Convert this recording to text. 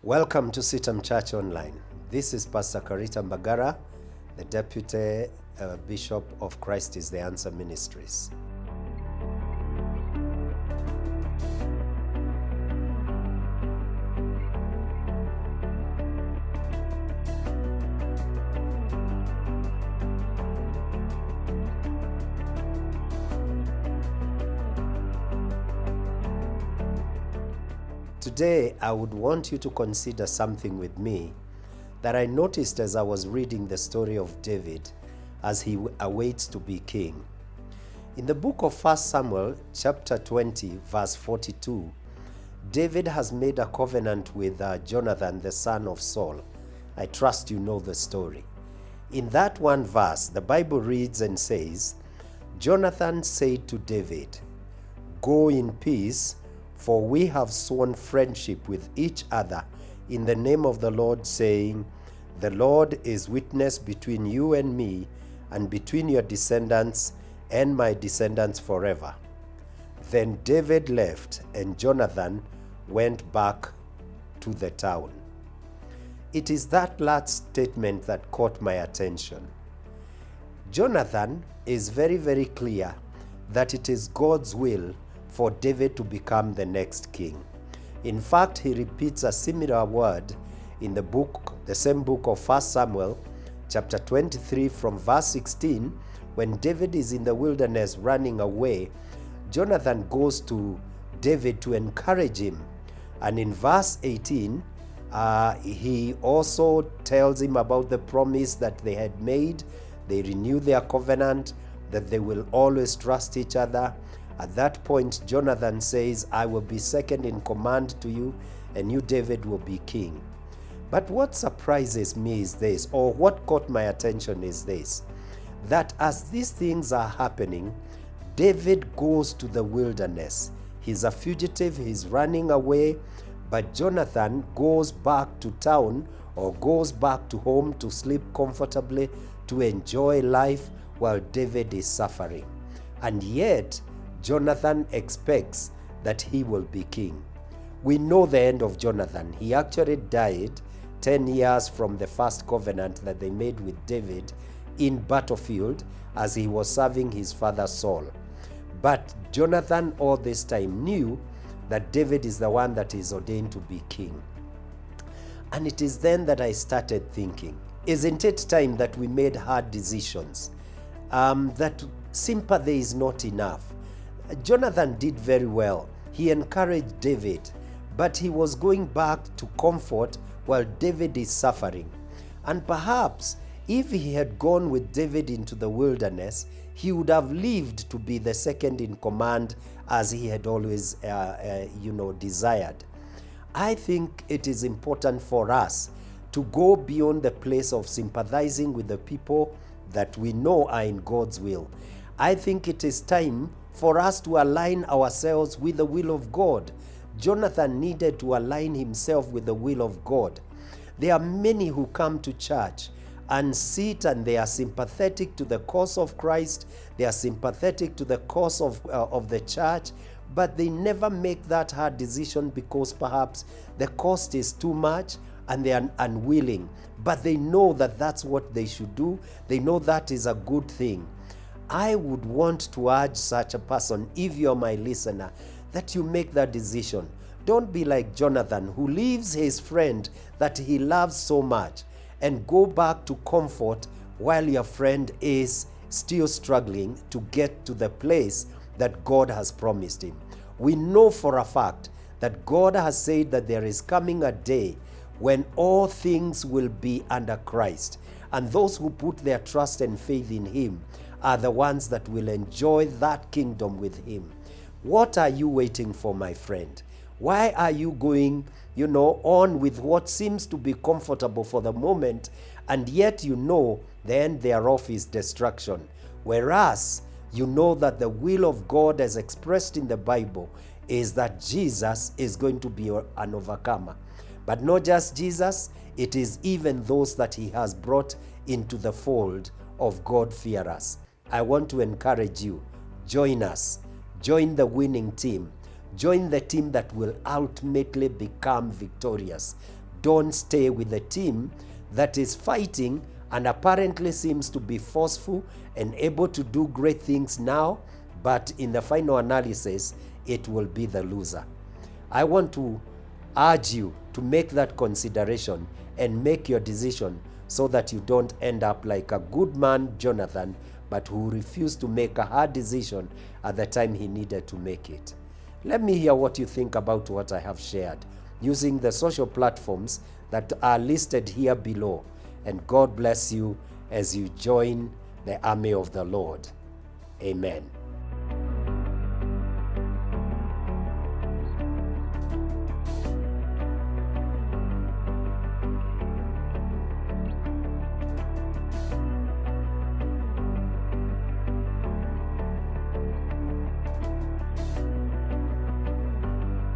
Welcome to CITAM ChurchOnline. This is Pastor Karita Mbagara, the Deputy Bishop of Christ is the Answer Ministries. Today, I would want you to consider something with me that I noticed as I was reading the story of David as he awaits to be king. In the book of 1 Samuel, chapter 20, verse 42, David has made a covenant with Jonathan, the son of Saul. I trust you know the story. In that one verse, the Bible reads and says, Jonathan said to David, "Go in peace, for we have sworn friendship with each other in the name of the Lord, saying, the Lord is witness between you and me, and between your descendants and my descendants forever." Then David left, and Jonathan went back to the town. It is that last statement that caught my attention. Jonathan is very, very clear that it is God's will for David to become the next king. In fact, he repeats a similar word in the same book of 1 Samuel, chapter 23, from verse 16. When David is in the wilderness running away, Jonathan goes to David to encourage him. And in verse 18, he also tells him about the promise that they had made. They renew their covenant, that they will always trust each other. At that point, Jonathan says, "I will be second in command to you, and you, David, will be king." But what surprises me is this, or what caught my attention is this, that as these things are happening, David goes to the wilderness. He's a fugitive, he's running away, but Jonathan goes back to town or goes back to home to sleep comfortably, to enjoy life while David is suffering. And yet, Jonathan expects that he will be king. We know the end of Jonathan. He actually died 10 years from the first covenant that they made with David in battlefield as he was serving his father Saul. But Jonathan all this time knew that David is the one that is ordained to be king. And it is then that I started thinking, isn't it time that we made hard decisions? That sympathy is not enough. Jonathan did very well. He encouraged David, but he was going back to comfort while David is suffering. And perhaps if he had gone with David into the wilderness, he would have lived to be the second in command as he had always desired. I think it is important for us to go beyond the place of sympathizing with the people that we know are in God's will. I think it is time for us to align ourselves with the will of God. Jonathan needed to align himself with the will of God. There are many who come to church and sit and they are sympathetic to the cause of Christ, they are sympathetic to the cause of the church, but they never make that hard decision because perhaps the cost is too much and they are unwilling. But they know that that's what they should do. They know that is a good thing. I would want to urge such a person, if you're my listener, that you make that decision. Don't be like Jonathan, who leaves his friend that he loves so much and go back to comfort while your friend is still struggling to get to the place that God has promised him. We know for a fact that God has said that there is coming a day when all things will be under Christ, and those who put their trust and faith in him are the ones that will enjoy that kingdom with him. What are you waiting for, my friend? Why are you going, on with what seems to be comfortable for the moment, and yet you know the end thereof is destruction? Whereas you know that the will of God as expressed in the Bible is that Jesus is going to be an overcomer. But not just Jesus, it is even those that he has brought into the fold of God-fearers. I want to encourage you, join us, join the winning team, join the team that will ultimately become victorious. Don't stay with a team that is fighting and apparently seems to be forceful and able to do great things now, but in the final analysis, it will be the loser. I want to urge you to make that consideration and make your decision so that you don't end up like a good man, Jonathan, but who refused to make a hard decision at the time he needed to make it. Let me hear what you think about what I have shared using the social platforms that are listed here below. And God bless you as you join the army of the Lord. Amen.